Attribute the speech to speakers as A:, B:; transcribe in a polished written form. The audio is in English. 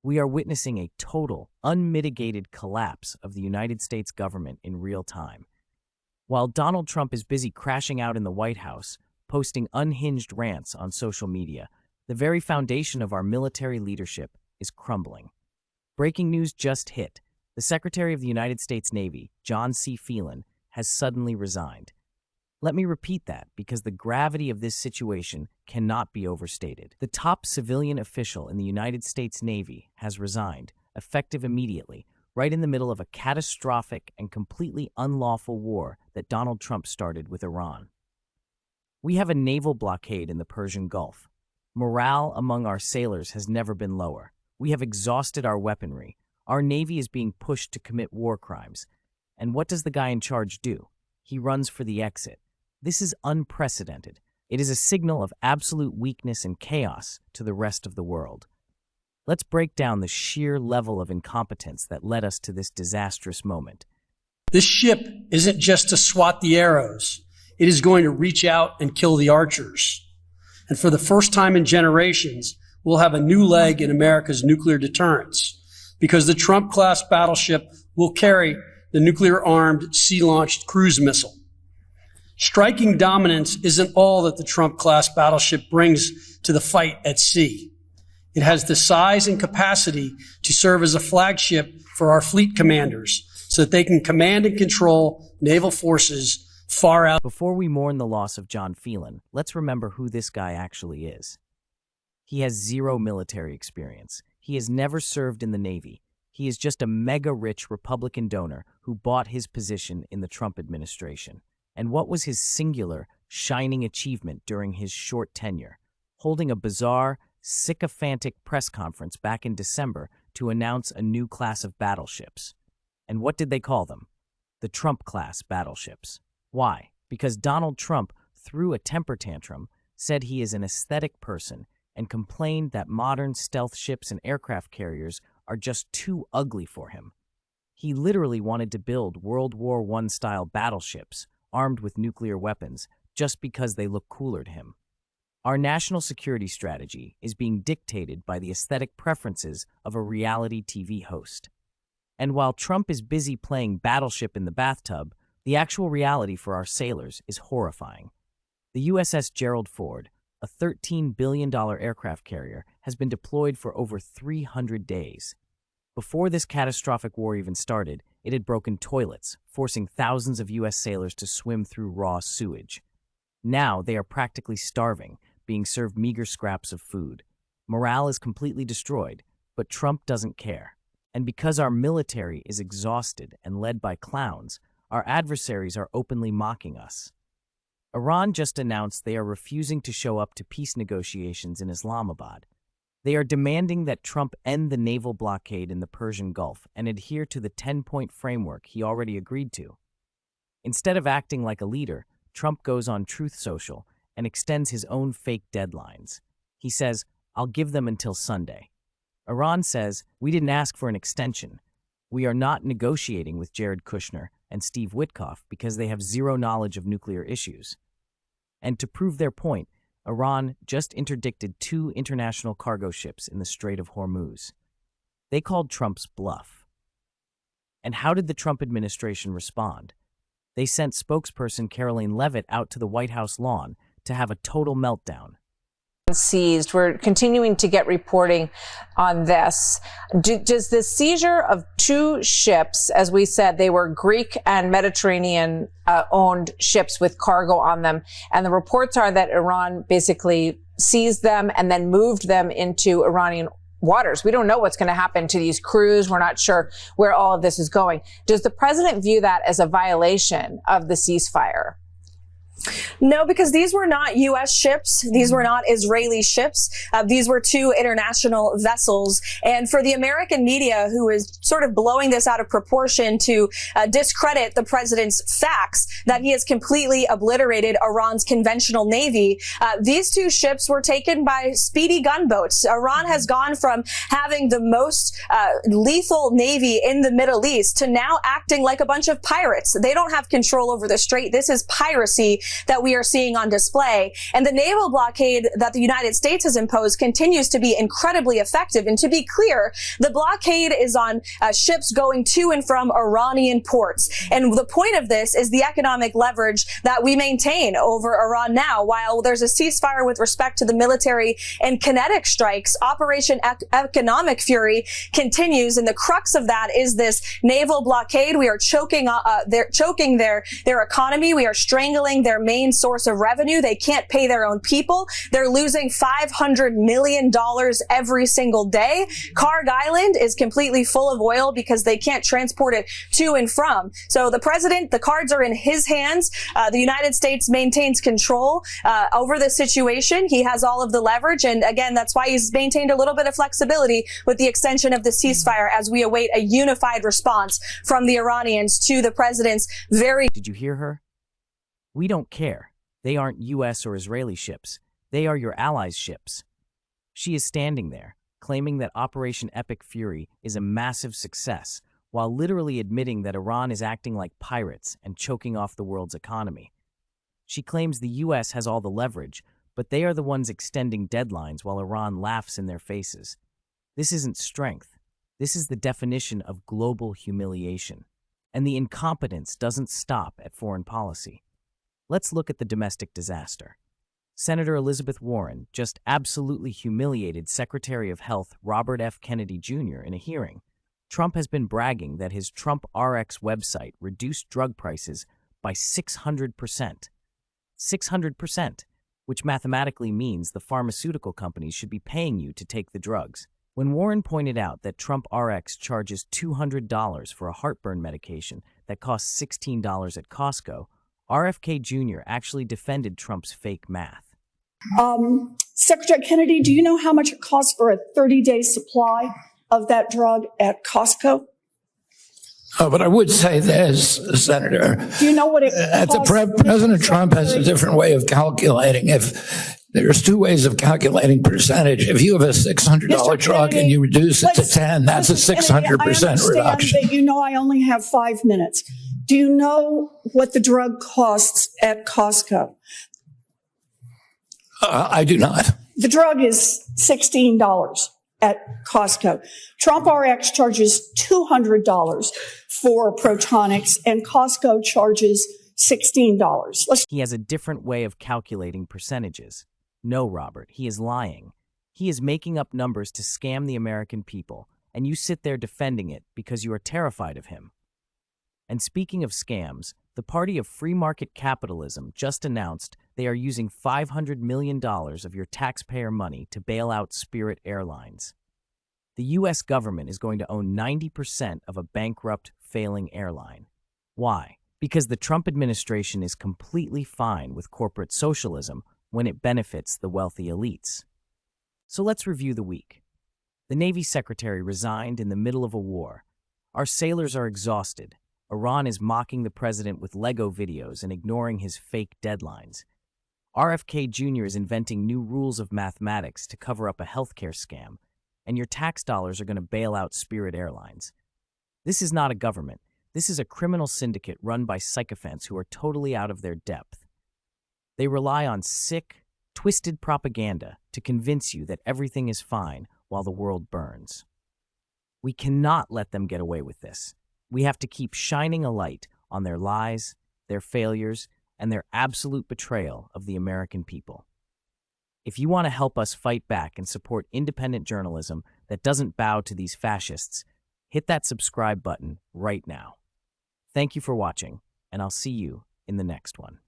A: We are witnessing a total, unmitigated collapse of the United States government in real time. While Donald Trump is busy crashing out in the White House, posting unhinged rants on social media, the very foundation of our military leadership is crumbling. Breaking news just hit. The Secretary of the United States Navy, John C. Phelan, has suddenly resigned. Let me repeat that because the gravity of this situation cannot be overstated. The top civilian official in the United States Navy has resigned, effective immediately, right in the middle of a catastrophic and completely unlawful war that Donald Trump started with Iran. We have a naval blockade in the Persian Gulf. Morale among our sailors has never been lower. We have exhausted our weaponry. Our Navy is being pushed to commit war crimes. And what does the guy in charge do? He runs for the exit. This is unprecedented. It is a signal of absolute weakness and chaos to the rest of the world. Let's break down the sheer level of incompetence that led us to this disastrous moment.
B: This ship isn't just to swat the arrows. It is going to reach out and kill the archers. And for the first time in generations, we'll have a new leg in America's nuclear deterrence, because the Trump-class battleship will carry the nuclear-armed, sea-launched cruise missile. Striking dominance isn't all that the Trump-class battleship brings to the fight at sea. It has the size and capacity to serve as a flagship for our fleet commanders so that they can command and control naval forces far out.
A: Before we mourn the loss of John Phelan, let's remember who this guy actually is. He has zero military experience. He has never served in the Navy. He is just a mega-rich Republican donor who bought his position in the Trump administration. And what was his singular, shining achievement during his short tenure? Holding a bizarre, sycophantic press conference back in December to announce a new class of battleships. And what did they call them? The Trump-class battleships. Why? Because Donald Trump threw a temper tantrum, said he is an aesthetic person, and complained that modern stealth ships and aircraft carriers are just too ugly for him. He literally wanted to build World War I-style battleships, armed with nuclear weapons, just because they look cooler to him. Our national security strategy is being dictated by the aesthetic preferences of a reality TV host. And while Trump is busy playing Battleship in the bathtub, the actual reality for our sailors is horrifying. The USS Gerald Ford, a $13 billion aircraft carrier, has been deployed for over 300 days. Before this catastrophic war even started, it had broken toilets, forcing thousands of U.S. sailors to swim through raw sewage. Now they are practically starving, being served meager scraps of food. Morale is completely destroyed, but Trump doesn't care. And because our military is exhausted and led by clowns, our adversaries are openly mocking us. Iran just announced they are refusing to show up to peace negotiations in Islamabad. They are demanding that Trump end the naval blockade in the Persian Gulf and adhere to the 10-point framework he already agreed to. Instead of acting like a leader, Trump goes on Truth Social and extends his own fake deadlines. He says, "I'll give them until Sunday." Iran says, "We didn't ask for an extension. We are not negotiating with Jared Kushner and Steve Witkoff because they have zero knowledge of nuclear issues." And to prove their point, Iran just interdicted 2 international cargo ships in the Strait of Hormuz. They called Trump's bluff. And how did the Trump administration respond? They sent spokesperson Karoline Leavitt out to the White House lawn to have a total meltdown.
C: Seized. We're continuing to get reporting on this. Does the seizure of 2 ships, as we said, they were Greek and Mediterranean owned ships with cargo on them, and the reports are that Iran basically seized them and then moved them into Iranian waters. We don't know what's going to happen to these crews. We're not sure where all of this is going. Does the president view that as a violation of the ceasefire?
D: No, because these were not U.S. ships. These were not Israeli ships. These were 2 international vessels. And for the American media, who is sort of blowing this out of proportion to discredit the president's facts that he has completely obliterated Iran's conventional navy, these 2 ships were taken by speedy gunboats. Iran has gone from having the most lethal navy in the Middle East to now acting like a bunch of pirates. They don't have control over the strait. This is piracy. that we are seeing on display. And the naval blockade that the United States has imposed continues to be incredibly effective. And to be clear, the blockade is on ships going to and from Iranian ports. And the point of this is the economic leverage that we maintain over Iran now. While there's a ceasefire with respect to the military and kinetic strikes, Operation Economic Fury continues. And the crux of that is this naval blockade. We are choking their economy. We are strangling their main source of revenue. They can't pay their own people. They're losing $500 million every single day. Karg Island is completely full of oil because they can't transport it to and from. So the president, the cards are in his hands. The United States maintains control over the situation. He has all of the leverage. And again, that's why he's maintained a little bit of flexibility with the extension of the ceasefire as we await a unified response from the Iranians to the president's very...
A: Did you hear her? We don't care. They aren't U.S. or Israeli ships. They are your allies' ships. She is standing there, claiming that Operation Epic Fury is a massive success, while literally admitting that Iran is acting like pirates and choking off the world's economy. She claims the U.S. has all the leverage, but they are the ones extending deadlines while Iran laughs in their faces. This isn't strength. This is the definition of global humiliation. And the incompetence doesn't stop at foreign policy. Let's look at the domestic disaster. Senator Elizabeth Warren just absolutely humiliated Secretary of Health Robert F. Kennedy Jr. in a hearing. Trump has been bragging that his Trump RX website reduced drug prices by 600%. 600%, which mathematically means the pharmaceutical companies should be paying you to take the drugs. When Warren pointed out that Trump RX charges $200 for a heartburn medication that costs $16 at Costco, RFK Jr. actually defended Trump's fake math.
E: Secretary Kennedy, do you know how much it costs for a 30-day supply of that drug at Costco?
F: But I would say this, Senator.
E: Do you know what it costs?
F: President Trump has a different way of calculating. If there's two ways of calculating percentage. If you have a $600 drug and you reduce it to 10, that's a 600% reduction.
E: That you know I only have 5 minutes. Do you know what the drug costs at Costco?
F: I do not.
E: The drug is $16 at Costco. Trump RX charges $200 for Protonics, and Costco charges $16.
A: He has a different way of calculating percentages. No, Robert, he is lying. He is making up numbers to scam the American people, and you sit there defending it because you are terrified of him. And speaking of scams, the party of free market capitalism just announced they are using $500 million of your taxpayer money to bail out Spirit Airlines. The U.S. government is going to own 90% of a bankrupt, failing airline. Why? Because the Trump administration is completely fine with corporate socialism when it benefits the wealthy elites. So let's review the week. The Navy Secretary resigned in the middle of a war. Our sailors are exhausted. Iran is mocking the president with Lego videos and ignoring his fake deadlines. RFK Jr. is inventing new rules of mathematics to cover up a healthcare scam, and your tax dollars are going to bail out Spirit Airlines. This is not a government. This is a criminal syndicate run by sycophants who are totally out of their depth. They rely on sick, twisted propaganda to convince you that everything is fine while the world burns. We cannot let them get away with this. We have to keep shining a light on their lies, their failures, and their absolute betrayal of the American people. If you want to help us fight back and support independent journalism that doesn't bow to these fascists, hit that subscribe button right now. Thank you for watching, and I'll see you in the next one.